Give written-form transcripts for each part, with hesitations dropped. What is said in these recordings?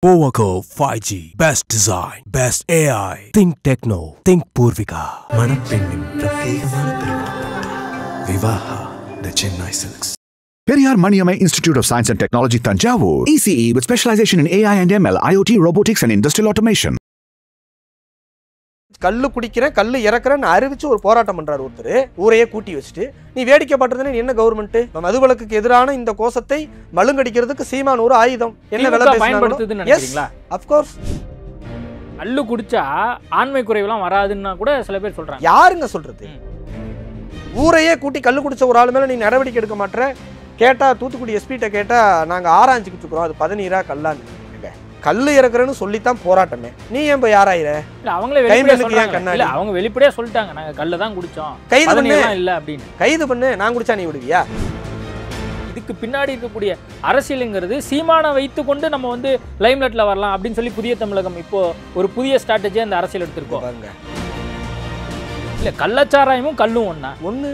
Powerco 5G, best design, best AI. Think Techno, think Purvika. மணப்பெண்ணின் பிரத்யேகமான திருமணம் Vivaha the Chennai Silks. Periyar Maniamai Institute of Science and Technology, Tanjavur. ECE with specialization in AI and ML, IoT, robotics and industrial automation. கல்லு குடிக்கிறேன் கல்லு இறக்குறேன்னு அறிவிச்சு ஒரு போராட்டம் பண்றாரு ஒருத்தர் ஊரையே கூட்டி வச்சுட்டு நீ வேடிக்கை பண்றதுன்னு என்ன கவர்மெண்ட் மதுவிலக்குக்கு எதிரான இந்த கோஷத்தை மழுங்கடிக்கிறதுக்கு சீமான் ஒரு ஆயுதம் என்ன வேலை பயன்படுத்துதுன்னு நினைக்கிறீங்களா? of course கல்லு குடிச்சா ஆண்மை குறைவெல்லாம் வராதுன்னா கூட சில பேர் சொல்றாங்க. யாருங்க சொல்றது? ஊரையே கூட்டி கல்லு குடிச்ச ஒரு ஆள் மேல நீ நடவடிக்கை எடுக்க மாட்டேற. கேட்டா தூத்துக்குடி எஸ்பிட்ட கேட்டா நாங்க ஆராய்ச்சிக்கிட்டு இருக்கிறோம் அது 17 கல்லான்னு. கல்லு இறக்குறேன்னு சொல்லித்தான் போராட்டமே. நீ ஏன் போய் யாராயிர? இல்ல அவங்களே வெளிப்படையா சொல்றாங்க. இல்ல அவங்க வெளிப்படையா சொல்லிட்டாங்க நாங்க கல்ல தான் குடிச்சோம். கைது பண்ணே இல்ல அப்படினு. கைது பண்ணு நான் குடிச்சா நீ விடுவியா? இதுக்கு பின்னாடி இருக்கக்கூடிய அரசியலுங்கிறது சீமானை வைத்துக்கொண்டு நம்ம வந்து லைம்லைட்ல வரலாம் அப்படின்னு சொல்லி புதிய தமிழகம் இப்போ ஒரு புதிய ஸ்ட்ராட்டஜியா அந்த அரசியல் எடுத்திருக்கோம். இல்ல கள்ளச்சாராயமும் கல்லும் ஒண்ணு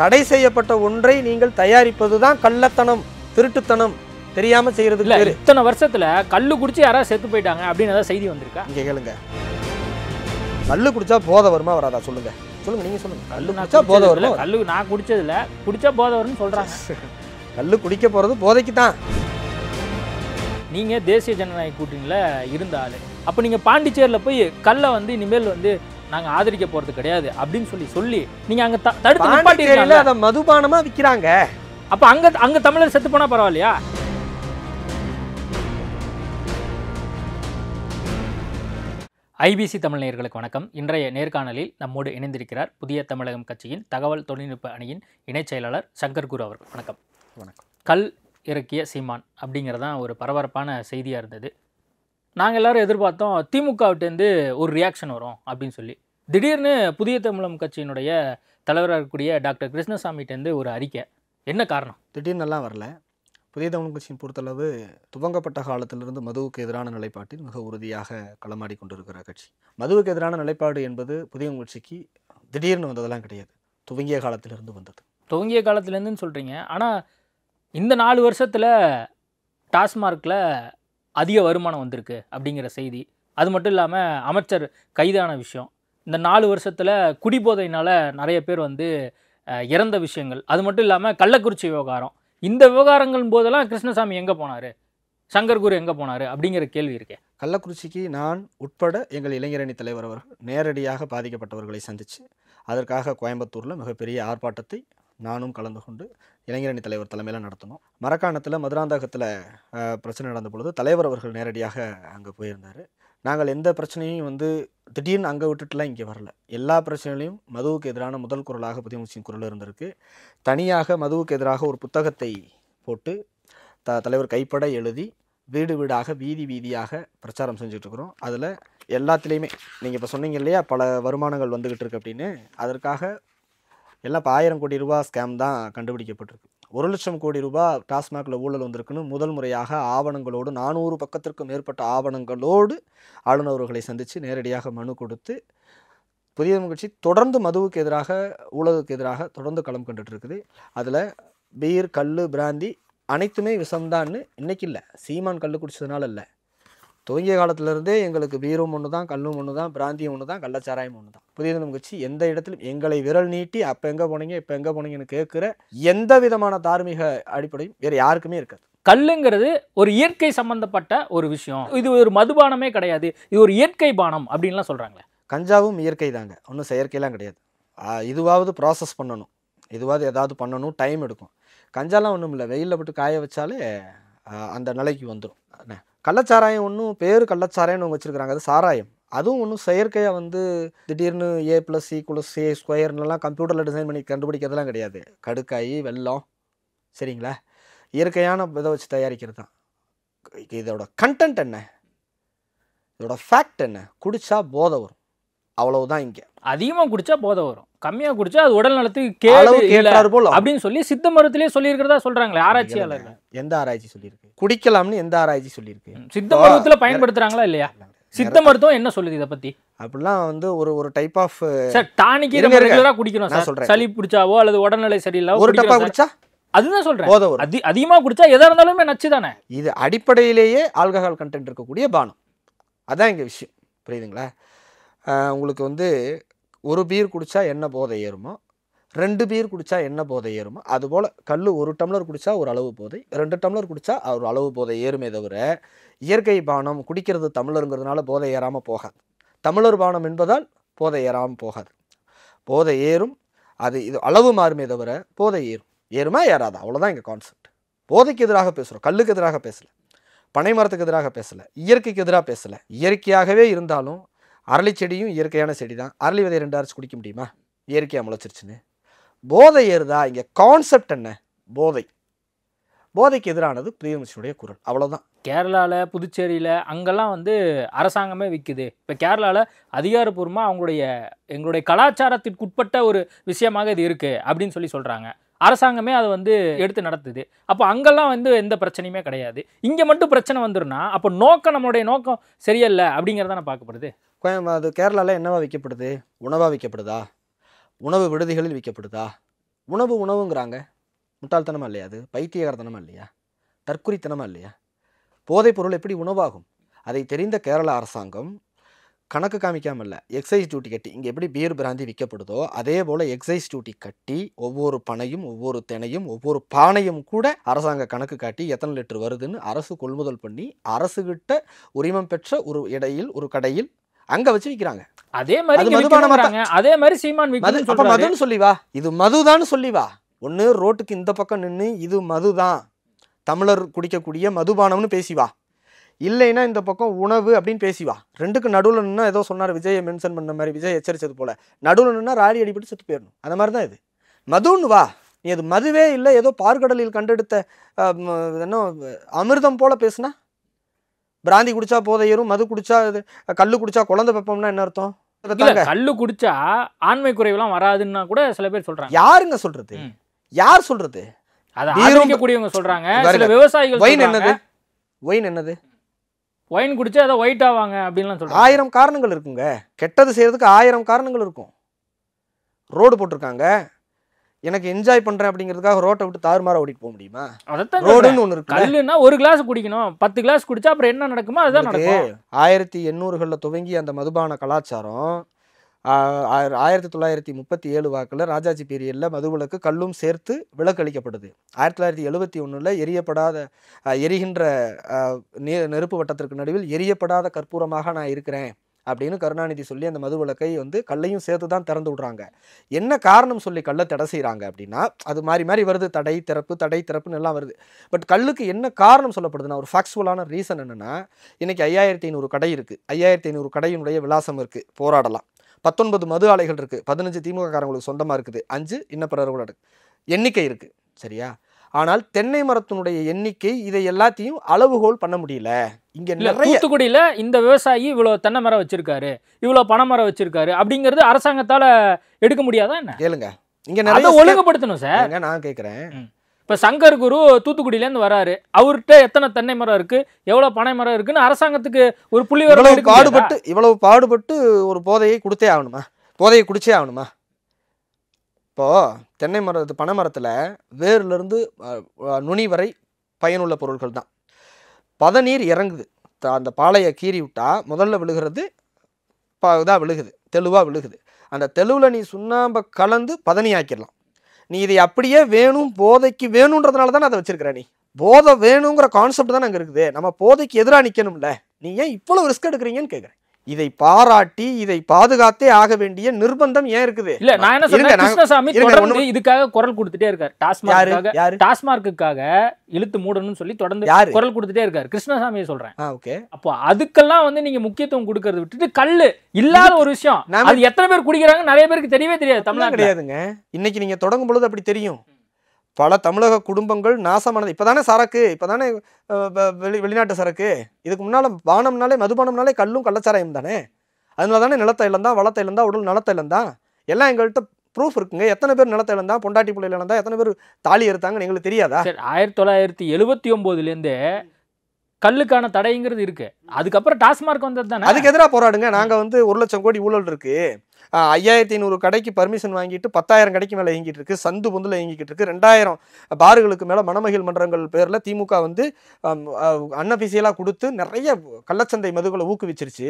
தடை செய்யப்பட்ட ஒன்றை நீங்கள் தயாரிப்பதுதான் கள்ளத்தனம், திருட்டுத்தனம். தெரியாம செய்யறதுக்கு பேரு. இத்தனை வருஷத்துல கல்லு குடிச்சு யாராவது செத்து போயிட்டாங்க அப்படின்னு ஏதாவது செய்தி வந்திருக்கா? இங்க கேளுங்க. கல்லு குடிச்சா போதை வருமா வராதா சொல்லுங்க. சொல்லுங்க நீங்க சொல்லுங்க. கல்லு குடிச்சா போதை வருமா? கல்லு நான் குடிச்சதுல குடிச்சா போதை வரும்னு சொல்றாங்க. கல்லு குடிக்க போறது போதைக்கு தான். நீங்க தேசிய ஜனநாயக கூட்டணியில இருந்த ஆளு. அப்ப நீங்க பாண்டிச்சேரியில போய் கல்லை வந்து இனிமேல் வந்து நாங்க ஆதரிக்க போறது கிடையாது அப்படின்னு சொல்லி நீங்க அங்க தடுத்து நிப்பாட்டிரீங்க. அத மதுபானமா விக்கிறாங்க. அப்ப அங்க தமிழர் செத்து போனா பரவாயில்லையா? ஐபிசி தமிழ் நேயர்களுக்கு வணக்கம். இன்றைய நேர்காணலில் நம்மோடு இணைந்திருக்கிறார் புதிய தமிழகம் கட்சியின் தகவல் தொழில்நுட்ப அணியின் இணைச் செயலாளர் சங்கர் குரு அவர்கள். வணக்கம். வணக்கம். கல் இறக்கிய சீமான் அப்படிங்கிறதான் ஒரு பரபரப்பான செய்தியாக இருந்தது. நாங்கள் எல்லோரும் எதிர்பார்த்தோம் திமுகவிட்டேருந்து ஒரு ரியாக்ஷன் வரும் அப்படின்னு சொல்லி. திடீர்னு புதிய தமிழகம் கட்சியினுடைய தலைவராக இருக்கக்கூடிய டாக்டர் கிருஷ்ணசாமிகிட்டேருந்து ஒரு அறிக்கை. என்ன காரணம்? திடீர்னெல்லாம் வரல. புதிய தமிழ் கட்சியின் பொறுத்தளவு துவங்கப்பட்ட காலத்திலிருந்து மதுவுக்கு எதிரான நிலைப்பாட்டில் மிக உறுதியாக களமாடி கொண்டிருக்கிற கட்சி. மதுவுக்கு எதிரான நிலைப்பாடு என்பது புதிய கட்சிக்கு திடீர்னு வந்ததெல்லாம் கிடையாது. துவங்கிய காலத்திலிருந்து வந்தது. துவங்கிய காலத்திலேருந்துன்னு சொல்கிறீங்க. ஆனால் இந்த 4 வருஷத்தில் டாஸ்மார்க்கில் அதிக வருமானம் வந்திருக்கு அப்படிங்கிற செய்தி. அது மட்டும் இல்லாமல் அமைச்சர் கைதான விஷயம். இந்த 4 வருஷத்தில் குடிபோதையினால் நிறைய பேர் வந்து இறந்த விஷயங்கள். அது மட்டும் இல்லாமல் கள்ளக்குறிச்சி விவகாரம். இந்த விவகாரங்கள் போதெல்லாம் கிருஷ்ணசாமி எங்கே போனார், சங்கர் குரு எங்கே போனார் அப்படிங்கிற கேள்வி இருக்கேன். கள்ளக்குறிச்சிக்கு நான் உட்பட எங்கள் இளைஞரணி தலைவர் அவர்கள் நேரடியாக பாதிக்கப்பட்டவர்களை சந்தித்து அதற்காக கோயம்புத்தூரில் மிகப்பெரிய ஆர்ப்பாட்டத்தை நானும் கலந்து கொண்டு இளைஞரணி தலைவர் தலைமையில் நடத்தினோம். மரக்காணத்தில் மதுராந்தகத்தில் பிரச்சனை நடந்த பொழுது தலைவர் அவர்கள் நேரடியாக அங்கே போயிருந்தார். நாங்கள் எந்த பிரச்சனையும் வந்து திடீர்னு அங்கே விட்டுட்டுலாம் இங்கே வரல. எல்லா பிரச்சனைகளையும் மதுவுக்கு எதிரான முதல் குரலாக புதிய கட்சியின் குரல் இருந்திருக்கு. தனியாக மதுவுக்கு எதிராக ஒரு புத்தகத்தை போட்டு தலைவர் கைப்பட எழுதி வீடு வீடாக வீதி வீதியாக பிரச்சாரம் செஞ்சுட்ருக்குறோம். அதில் எல்லாத்துலேயுமே நீங்கள் இப்போ சொன்னீங்க இல்லையா பல வருமானங்கள் வந்துக்கிட்டு இருக்கு அப்படின்னு, அதற்காக எல்லாம் இப்போ 1000 கோடி ரூபா ஸ்கேம் தான் கண்டுபிடிக்கப்பட்டிருக்கு. 1 லட்சம் கோடி ரூபா டாஸ்மாகில் ஊழல் வந்திருக்குன்னு முதல் முறையாக ஆவணங்களோடு 400 பக்கத்திற்கும் மேற்பட்ட ஆவணங்களோடு ஆளுநர்களை சந்தித்து நேரடியாக மனு கொடுத்து புதிய கட்சி தொடர்ந்து மதுவுக்கு எதிராக ஊழலுக்கு எதிராக தொடர்ந்து களம் கண்டுட்டு இருக்குது. அதில் பீர் கல் பிராந்தி அனைத்துமே விஷம்தான்னு இன்றைக்கி இல்லை, சீமான் கல் குடிச்சதுனால இல்லை, துவங்கிய காலத்திலேருந்தே எங்களுக்கு பீரும் ஒன்று தான், கல்லும் ஒன்று தான், பிராந்தியும் ஒன்று தான், கள்ளச்சாராயம் ஒன்று தான். புதிய கட்சி எந்த இடத்திலும் எங்களை விரல் நீட்டி அப்போ எங்கே போனீங்க இப்போ எங்கே போனீங்கன்னு கேட்குற எந்த விதமான தார்மீக அடிப்படையும் வேறு யாருக்குமே இருக்காது. கல்லுங்கிறது ஒரு இயற்கை சம்பந்தப்பட்ட ஒரு விஷயம். இது ஒரு மதுபானமே கிடையாது, இது ஒரு இயற்கை பானம் அப்படின்லாம் சொல்கிறாங்களே. கஞ்சாவும் இயற்கை தாங்க, ஒன்றும் செயற்கைலாம் கிடையாது. இதுவாவது ப்ராசஸ் பண்ணணும், இதுவாவது ஏதாவது பண்ணணும், டைம் எடுக்கும். கஞ்சாலாம் ஒன்றும் இல்லை, வெயிலில் போட்டு காய வச்சாலே அந்த நிலைக்கு வந்துடும். கள்ளச்சாராயம் ஒன்றும் பேர் கள்ளச்சாராயம்னு அவங்க வச்சுருக்கிறாங்க, அது சாராயம். அதுவும் ஒன்றும் செயற்கையாக வந்து திடீர்னு A+C=2 கம்ப்யூட்டரில் டிசைன் பண்ணி கண்டுபிடிக்கிறதுலாம் கிடையாது. கடுக்காய் வெல்லம் சரிங்களா, இயற்கையான இதை வச்சு தயாரிக்கிறது தான். இதோட கண்டென்ட் என்ன, இதோட ஃபேக்ட் என்ன, குடித்தா போதை வரும், அவ்வளவுதான். இங்கே அதிகமாக குடித்தா போதை வரும், கம்மியாக குடித்தா அது உடல் நலத்துக்கு கேடு போல அப்படின்னு சொல்லி சித்த மருத்துவத்திலே சொல்லியிருக்கிறதா சொல்கிறாங்களே ஆராய்ச்சியாளர்கள். எந்த ஆராய்ச்சி சொல்லியிருக்கு குடிக்கலாம்னு? எந்த ஆராய்ச்சி சொல்லியிருக்கு? சித்த மருத்துவத்தில் பயன்படுத்துகிறாங்களா இல்லையா? சித்த மருத்துவம் என்ன சொல்லுது இதை பற்றி? அப்படிலாம் வந்து ஒரு டைப் ஆஃப் சார் டானிக் ரெகுலராக குடிக்கணும் சார். சளி பிடிச்சாவோ அல்லது உடல்நிலை சரியில்லை ஒரு டப்பா குடிச்சா அதுதான் சொல்றேன். போதை வரும். அதிகமா குடிச்சா எதா இருந்தாலுமே நச்சு தானே. இது அடிப்படையிலேயே ஆல்கஹால் கண்டென்ட் இருக்கக்கூடிய பானம். அதான் இங்கே விஷயம். புரியுதுங்களா? உங்களுக்கு வந்து ஒரு பீர் குடித்தா என்ன போதை ஏறுமோ, 2 பீர் குடித்தா என்ன போதை ஏறுமோ, அதுபோல் கல் 1 டம்ளர் குடித்தா ஒரு அளவு போதை, 2 டம்ளர் குடித்தா ஒரு அளவு போதை ஏறுமே தவிர, இயற்கை பானம் குடிக்கிறது தமிழருங்கிறதுனால போதை ஏறாமல் போகாது. தமிழர் பானம் என்பதால் போதை ஏறாமல் போகாது. போதை ஏறும். அது இது அளவு மாறுமே தவிர போதை ஏறும். ஏறுமா ஏறாதா, அவ்வளோதான் இங்கே கான்செப்ட். போதைக்கு எதிராக பேசுகிறோம், கல்லுக்கு எதிராக பேசலை, பனை மரத்துக்கு எதிராக பேசலை, இயற்கைக்கு எதிராக பேசலை. இயற்கையாகவே இருந்தாலும் அரளி செடியும் இயற்கையான செடி தான். அரளி விதை 2 அரைச்சி குடிக்க முடியுமா? இயற்கையாக முளைச்சிருச்சுன்னு. போதை ஏறுதா? இங்கே கான்செப்ட் என்ன? போதை. போதைக்கு எதிரானது பிரியதர்ஷினியுடைய குரல், அவ்வளோதான். கேரளாவில், புதுச்சேரியில் அங்கெல்லாம் வந்து அரசாங்கமே விற்குது. இப்போ கேரளாவில் அதிகாரப்பூர்வமாக எங்களுடைய கலாச்சாரத்திற்குட்பட்ட ஒரு விஷயமாக இது இருக்குது அப்படின்னு சொல்கிறாங்க. அரசாங்கமே அதை வந்து எடுத்து நடத்துது. அப்போ அங்கெல்லாம் வந்து எந்த பிரச்சனையுமே கிடையாது. இங்கே மட்டும் பிரச்சனை வந்துருன்னா அப்போ நம்மளுடைய நோக்கம் சரியில்லை அப்படிங்கிறதான பார்க்கப்படுது. அது கேரளாவில் என்னவா விற்கப்படுது? உணவாக விற்கப்படுதா? உணவு விடுதிகளில் விற்கப்படுதா? உணவுங்கிறாங்க. முட்டாள்தனமா இல்லையா? அது பைத்தியகாரத்தனமா இல்லையா? தற்குறித்தனமா இல்லையா? போதைப் பொருள் எப்படி உணவாகும்? அதை தெரிந்த கேரள அரசாங்கம் கணக்கு காமிக்காமல் இல்லை, எக்ஸைஸ் டியூட்டி கட்டி, இங்கே எப்படி பீர் பிராந்தி விற்கப்படுதோ அதே போல் எக்ஸைஸ் டியூட்டி கட்டி ஒவ்வொரு பனையும் ஒவ்வொரு தினையும் ஒவ்வொரு பானையும் கூட அரசாங்க கணக்கு காட்டி எத்தனை லிட்டர் வருதுன்னு அரசு கொள்முதல் பண்ணி அரசுகிட்ட உரிமம் பெற்ற ஒரு கடையில் அங்கே வச்சு விற்கிறாங்க. அதே மாதிரி அதே மாதிரி சீமான் மதுன்னு சொல்லி வா, இது மதுதான்னு சொல்லி வா. ஒன்று ரோட்டுக்கு இந்த பக்கம் நின்று இது மதுதான், தமிழர் குடிக்கக்கூடிய மதுபானம்னு பேசிவா. இல்லைன்னா இந்த பக்கம் உணவு அப்படின்னு பேசிவா. ரெண்டுக்கு நடுவில் நின்னா ஏதோ சொன்னார், விஜயை மென்ஷன் பண்ண மாதிரி, விஜய் எச்சரிச்சது போல நடுவில் நின்னா ராடி அடிப்பட்டு செத்து போயிடணும். அந்த மாதிரி தான் இது மதுன்னு வா. நீ அது மதுவே இல்லை, ஏதோ பார்க்கடலில் கண்டெடுத்த என்ன அமிர்தம் போல பேசுனா. பிராந்தி குடிச்சா போதை ஏறும், மது குடிச்சா கல்லு குடிச்சா குழந்தை பெப்பம்னா என்ன அர்த்தம்? கல்லு குடிச்சா ஆண்மை குறைவெல்லாம் வராதுன்னா கூட சில பேர் சொல்றாங்க. யாருங்க சொல்றது? யார் சொல்றது? அதை ஆதரிக்கக்கூடியவங்க சொல்றாங்க. சில விவசாயிகள் ஒயின் என்னது? ஒயின் என்னது? ஒயின் குடிச்சா அதை ஒயிட் ஆவாங்க அப்படின்லாம் சொல்றாங்க. 1000 காரணங்கள் இருக்குங்க. கெட்டது செய்யறதுக்கு 1000 காரணங்கள் இருக்கும். ரோடு போட்டிருக்காங்க, எனக்கு என்ஜாய் பண்றேன் அப்படிங்கிறதுக்காக ரோட்டை விட்டு தாறுமாற ஓடிட்டு போக முடியுமா? ரோடுன்னு ஒன்று இருக்கு. கல்லுன்னா ஒரு கிளாஸ் குடிக்கணும், 10 கிளாஸ் குடிச்சா அப்புறம் என்ன நடக்குமோ அதுதான் நடக்கும். 1800களில் துவங்கி அந்த மதுபான கலாச்சாரம் 1937 வாக்கில் ராஜாஜி பீரியடில் மதுவிலக்கு கல்லும் சேர்த்து விலக்கு அளிக்கப்படுது. 1971 எரிகின்ற நெருப்பு வட்டத்திற்கு நடுவில் எரியப்படாத கற்பூரமாக நான் இருக்கிறேன் அப்படின்னு கருணாநிதி சொல்லி அந்த மதுவிலக்கை வந்து கல்லையும் சேர்த்து தான் திறந்து விடுறாங்க. என்ன காரணம் சொல்லி கல்லை தடை செய்கிறாங்க அப்படின்னா, அது மாறி வருது, தடை திறப்புன்னு எல்லாம் வருது. பட் கல்லுக்கு என்ன காரணம் சொல்லப்படுதுன்னா, ஒரு ஃபேக்சுவலான ரீசன் என்னென்னா, இன்றைக்கி 5500 கடை இருக்குது. 5500 கடையினுடைய விலாசம் இருக்குது, போராடலாம். 19 மது ஆலைகள் இருக்குது, 15 திமுக காரங்களுக்கு சொந்தமாக இருக்குது, 5 இன்னப்பிறரோட எண்ணிக்கை இருக்குது. சரியா? ஆனால் தென்னை மரத்தினுடைய எண்ணிக்கை இதை எல்லாத்தையும் அளவுகோல் பண்ண முடியல. இங்க தூத்துக்குடியில இந்த விவசாயி இவ்வளவு தென்னை மரம் வச்சிருக்காரு, இவ்வளவு பனை மரம் வச்சிருக்காரு அப்படிங்கிறது அரசாங்கத்தால எடுக்க முடியாதா என்ன? கேளுங்க, இங்க நிறைய ஒழுங்குபடுத்தணும் சார். நான் கேட்கிறேன், இப்ப சங்கர் குரு தூத்துக்குடியில இருந்து வராரு, அவர்கிட்ட எத்தனை தென்னை மரம் இருக்கு, எவ்வளவு பனை மரம் இருக்குன்னு அரசாங்கத்துக்கு ஒரு புள்ளி இவ்வளவு பாடுபட்டு ஒரு போதையை கொடுத்தே ஆகணுமா? போதையை குடிச்சே ஆகணுமா? இப்போது தென்னை பனை மரத்தில் வேர்லேருந்து நுனி வரை பயனுள்ள பொருட்கள் தான். பதநீர் இறங்குது, அந்த பாலையை கீறி விட்டால் முதல்ல விழுகிறது இதாக விழுகுது, தெளிவாக விழுகுது. அந்த தெளிவில் நீ சுண்ணாம்பை கலந்து பதனி ஆக்கிடலாம். நீ இதை அப்படியே வேணும், போதைக்கு வேணுன்றதுனால தானே அதை வச்சிருக்கிற. நீ போதை வேணுங்கிற கான்செப்ட் தானே அங்கே இருக்குது. நம்ம போதைக்கு எதிராக நிற்கணும்ல. நீ ஏன் இவ்வளோ ரிஸ்க் எடுக்கிறீங்கன்னு கேட்குறேன். இதை பாராட்டி இதை பாதுகாத்தே ஆக வேண்டிய நிர்பந்தம் ஏன் இருக்குது? இல்ல, நான் என்ன சொல்றேன், கிருஷ்ணசாமி தொடர்ந்து இதுக்காக குரல் கொடுத்துட்டே இருக்காரு. டாஸ்மார்க்குக்காக இழுத்து மூடணும்னு சொல்லி தொடர்ந்து குரல் கொடுத்துட்டே இருக்காரு. கிருஷ்ணசாமியை சொல்றேன். அப்போ அதுக்கெல்லாம் வந்து நீங்க முக்கியத்துவம் கொடுக்கறது விட்டுட்டு கல்லு இல்லாத ஒரு விஷயம், அது எத்தனை பேர் குடிக்கிறாங்க நிறைய பேருக்கு தெரியவே தெரியாது. தமிழ்நாடு கிடையாதுங்க. இன்னைக்கு நீங்க தொடங்கும் பொழுது அப்படி தெரியும். பல தமிழக குடும்பங்கள் நாசமானது. இப்போதானே சரக்கு, இப்போதானே வெளிநாட்டு சரக்கு. இதுக்கு முன்னால் பானம்னாலே மதுபானம்னாலே கல்லும் கள்ளச்சாராயம் தானே. அதனால தானே நிலத்தை இழந்தா, வளத்தை இழந்தா, உடல் நலத்தை இழந்தா. எல்லாம் எங்கள்கிட்ட ப்ரூஃப் இருக்குங்க. எத்தனை பேர் நிலத்தை இழந்தா, பொண்டாட்டி பிள்ளைகள் இழந்தா, எத்தனை பேர் தாலி எடுத்தாங்கன்னு எங்களுக்கு தெரியாதா? 1979 கல்லுக்கான தடைங்கிறது இருக்கு. அதுக்கப்புறம் டாஸ்மார்க் வந்தது தானே. அதுக்கு எதிராக போராடுங்க. நாங்கள் வந்து 1 லட்சம் கோடி ஊழல் இருக்கு, 5500 கடைக்கு பர்மிஷன் வாங்கிட்டு 10,000 கடைக்கு மேலே இயங்கிட்டு இருக்கு, சந்து பொந்தில் இயங்கிக்கிட்டு இருக்கு. 2000 பார்களுக்கு மேலே மணமகிழ் மன்றங்கள் பேரில் திமுக வந்து அன்அஃபிஷியலாக கொடுத்து நிறைய கள்ளச்சந்தை மதுகளை ஊக்குவிச்சிருச்சு.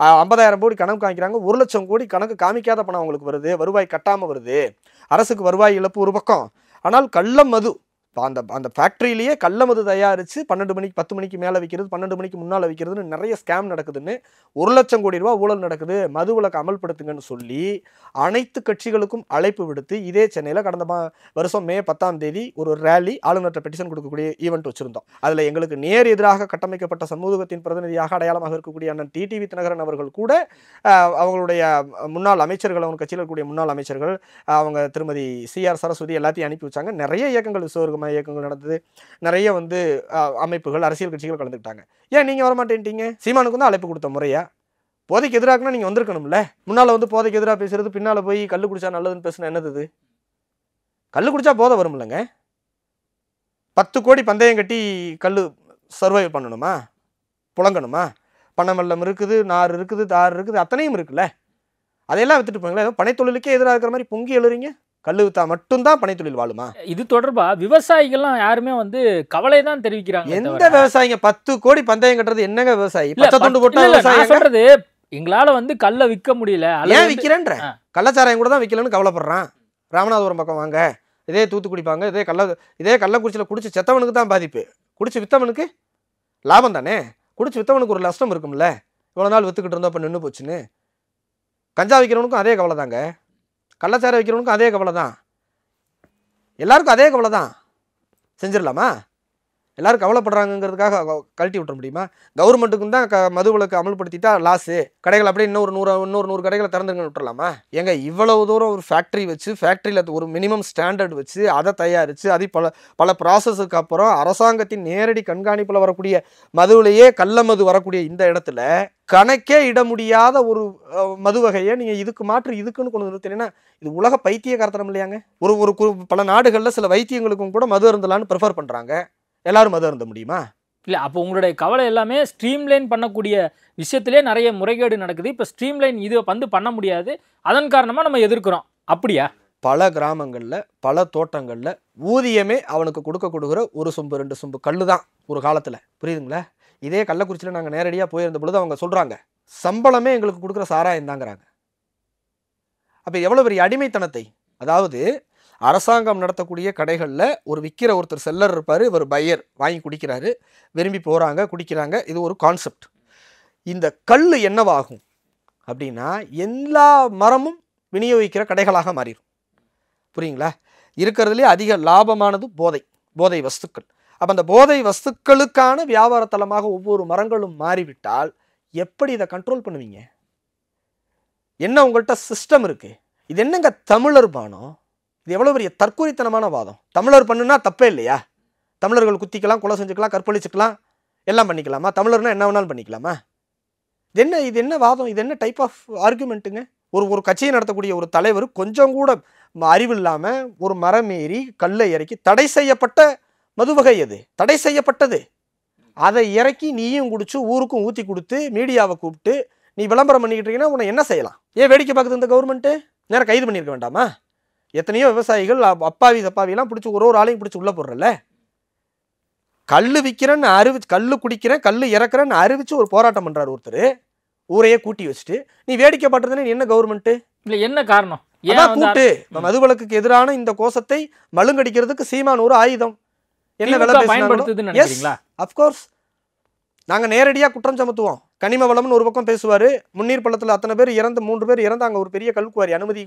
50,000 கோடி கணக்கு காமிக்கிறாங்க, 1 லட்சம் கோடி கணக்கு காமிக்காத பணம் அவங்களுக்கு வருது, வருவாய் கட்டாமல் வருது. அரசுக்கு வருவாய் இழப்பு ஒரு பக்கம். ஆனால் கள்ள மது அந்த ஃபேக்ட்ரியிலேயே கள்ள மது தயாரித்து 12 மணிக்கு 10 மணிக்கு மேலே விற்கிறது, 12 மணிக்கு முன்னால் விற்கிறதுன்னு நிறைய ஸ்கேம் நடக்குதுன்னு 1 லட்சம் கோடி ரூபா ஊழல் நடக்குது, மது விலக்கு அமல்படுத்துங்கன்னு சொல்லி அனைத்து கட்சிகளுக்கும் அழைப்பு விடுத்து இதே சென்னையில் கடந்த வருஷம் மே 10ஆம் தேதி ஒரு ரேலி ஆளுநர்கிட்ட பெட்டிஷன் கொடுக்கக்கூடிய ஈவெண்ட் வச்சுருந்தோம். அதில் எங்களுக்கு நேர் எதிராக கட்டமைக்கப்பட்ட சமூகத்தின் பிரதிநிதியாக அடையாளமாக இருக்கக்கூடிய அண்ணன் டிடிவி தினகரன் அவர்கள் கூட அவங்களுடைய முன்னாள் அமைச்சர்கள், அவங்க கட்சியில் இருக்கக்கூடிய முன்னாள் அமைச்சர்கள், அவங்க திருமதி CR சரஸ்வதி எல்லாத்தையும் அனுப்பி வச்சாங்க. நிறைய இயக்கங்கள் விசுவர்கமா இயக்கங்கள் நடந்தது, நிறைய வந்து அமைப்புகள் அரசியல் கட்சிகள் கலந்துக்கிட்டாங்க. ஏன் நீங்கள் வரமாட்டேன்ட்டீங்க? சீமானுக்கு வந்து அழைப்பு கொடுத்த முறையா? போதைக்கு எதிராகனா நீங்கள் வந்திருக்கணும்ல. முன்னால் வந்து போதைக்கு எதிராக பேசுறது, பின்னால் போய் கல் குடிச்சா நல்லதுன்னு பேசுனா என்னது? கல் குடிச்சா போதை வரும் இல்லைங்க. 10 கோடி பந்தயம் கட்டி கல் சர்வை பண்ணணுமா, புழங்கணுமா? பணம் வெள்ளம் இருக்குது, நார் இருக்குது, தார் இருக்குது, அத்தனையும் இருக்குல்ல. அதையெல்லாம் வித்துட்டு போங்களேன். ஏதோ பனைத்தொழிலுக்கே எதிராக இருக்கிற மாதிரி பொங்கி எழுறீங்க. கல் வித்தா மட்டும்தான் பனைத்தொழில் வாழுமா? இது தொடர்பா விவசாயிகள்லாம் யாருமே வந்து கவலை தான் தெரிவிக்கிறாங்க. எந்த விவசாயிங்க 10 கோடி பந்தயம் கட்டுறது என்னங்க விவசாயி? பச்சை துண்டு போட்டா விவசாயி சொல்றது எங்களால வந்து கல்லை விற்க முடியல. ஏன் விற்கிறேன்ற கள்ளச்சாராயம் கூட தான் விற்கலன்னு கவலைப்படுறான். ராமநாதபுரம் பக்கம் வாங்க, இதே தூத்துக்குடி பாங்க, இதே கள்ளக்குறிச்சியில் குடிச்சு செத்தவனுக்கு தான் பாதிப்பு, குடிச்சு வித்தவனுக்கு லாபம் தானே. குடிச்சு வித்தவனுக்கு ஒரு நஷ்டம் இருக்கும்ல. இவ்வளோ நாள் வித்துக்கிட்டு இருந்தோம், இப்போ நின்று போச்சுன்னு. கஞ்சா விற்கிறவனுக்கும் அதே கவலை தாங்க, கள்ளச்சாரம் வைக்கிறவனுக்கும் அதே கவலை தான், எல்லாருக்கும் அதே கவலை தான். செஞ்சிடலாமா? எல்லாரும் கவலைப்படுறாங்கிறதுக்காக கழட்டி விட்டுற முடியுமா? கவர்மெண்ட்டுக்கும் தான் மது விலக்கு அமல்படுத்திட்டா லாஸு, கடைகள் அப்படியே இன்னொரு 100 கடைகளை திறந்துங்கன்னு விட்டுறலாமா? ஏங்க இவ்வளவு தூரம் ஒரு ஃபேக்ட்ரி வச்சு, ஃபேக்ட்ரியில் ஒரு மினிமம் ஸ்டாண்டர்ட் வச்சு அதை தயாரித்து அது பல ப்ராசஸுக்கு அப்புறம் அரசாங்கத்தின் நேரடி கண்காணிப்பில் வரக்கூடிய மதுவிலேயே கள்ள மது வரக்கூடிய இந்த இடத்துல கணக்கே இட முடியாத ஒரு மது வகையை நீங்கள் இதுக்கு மாற்று இதுக்குன்னு கொண்டு நிறுத்தினீங்கன்னா இது உலக பைத்திய காரணம் இல்லையாங்க? ஒரு பல நாடுகளில் சில வைத்தியங்களுக்கும் கூட மது அருந்தலான்னு ப்ரிஃபர் பண்ணுறாங்க. எல்லாரும் மது அருந்த முடியுமா? இல்லை, அப்போ உங்களுடைய கவலை எல்லாமே ஸ்ட்ரீம்லைன் பண்ணக்கூடிய விஷயத்திலே நிறைய முறைகேடு நடக்குது. இப்போ ஸ்ட்ரீம்லைன் இது வந்து பண்ண முடியாது, அதன் காரணமாக நம்ம எதிர்க்கிறோம். அப்படியா? பல கிராமங்களில் பல தோட்டங்களில் ஊதியமே அவனுக்கு கொடுக்குற ஒரு சொம்பு 2 சொம்பு கல் தான் ஒரு காலத்தில். புரியுதுங்களா? இதே கள்ளக்குறிச்சியில் நாங்கள் நேரடியாக போயிருந்த பொழுது அவங்க சொல்கிறாங்க, சம்பளமே எங்களுக்கு கொடுக்குற சாராயம் தாங்கிறாங்க. அப்போ எவ்வளோ பெரிய அடிமைத்தனத்தை! அதாவது அரசாங்கம் நடத்தக்கூடிய கடைகளில் ஒரு விற்கிற ஒருத்தர் செல்லர் இருப்பார், இவர் பையர் வாங்கி குடிக்கிறாரு, விரும்பி போகிறாங்க, குடிக்கிறாங்க. இது ஒரு கான்செப்ட். இந்த கல் என்னவாகும் அப்படின்னா எல்லா மரமும் விநியோகிக்கிற கடைகளாக மாறிடும். புரியுங்களா? இருக்கிறதுலே அதிக லாபமானது போதை வஸ்துக்கள். அப்போ அந்த போதை வஸ்துக்களுக்கான வியாபார தலமாக ஒவ்வொரு மரங்களும் மாறிவிட்டால் எப்படி இதை கண்ட்ரோல் பண்ணுவீங்க? என்ன உங்கள்கிட்ட சிஸ்டம் இருக்குது? இது என்னங்க தமிழர் பானம்? இது எவ்வளோ பெரிய தற்கொலைத்தனமான வாதம். தமிழர் பண்ணுனா தப்பே இல்லையா? தமிழர்கள் குத்திக்கலாம், கொலை செஞ்சுக்கலாம், கற்பழிச்சுக்கலாம், எல்லாம் பண்ணிக்கலாமா? தமிழர்னா என்ன வேணாலும் பண்ணிக்கலாமா? இது என்ன வாதம்? இது என்ன டைப் ஆஃப் ஆர்குமெண்ட்டுங்க? ஒரு கட்சியை நடத்தக்கூடிய ஒரு தலைவர் கொஞ்சம் கூட அறிவு இல்லாமல் ஒரு மரம் ஏறி கல்லை இறக்கி தடை செய்யப்பட்ட மது வகை, அது தடை செய்யப்பட்டது, அதை இறக்கி நீயும் குடிச்சு ஊருக்கும் ஊற்றி கொடுத்து மீடியாவை கூப்பிட்டு நீ விளம்பரம் பண்ணிக்கிட்டு இருக்கீங்கன்னா உன்னை என்ன செய்யலாம்? ஏன் வேடிக்கை பார்க்குது இந்த கவர்மெண்ட்டு? நேரம் கைது பண்ணியிருக்க வேண்டாமா? எத்தனையோ விவசாயிகள் அப்பாவிலாம் பிடிச்சி ஒரு ஆளையும் பிடிச்சி உள்ளே போடுறல. கல் விற்கிறேன்னு அறிவிச்சு, கல் குடிக்கிறேன், கல் இறக்குறேன்னு அறிவிச்சு ஒரு போராட்டம் பண்ணுறாரு ஒருத்தர், ஊரையே கூட்டி வச்சுட்டு. நீ வேடிக்கை பார்த்துறதுன்னு என்ன கவர்மெண்ட்டு? இல்லை, என்ன காரணம்? ஏன் கூட்டு மதுவிலக்குக்கு எதிரான இந்த கோஷத்தை மழுங்கடிக்கிறதுக்கு சீமான் ஒரு ஆயுதம். என்ன வேலை பயன்படுத்துதுன்னு அப்கோர்ஸ் நாங்கள் நேரடியாக குற்றம் சமத்துவோம். கனிம வளம்னு ஒரு பக்கம் பேசுவார், முன்னீர் பள்ளத்தில் அத்தனை பேர் 3 பேர் இறந்தாங்க. ஒரு பெரிய கல்குவாரி, அனுமதி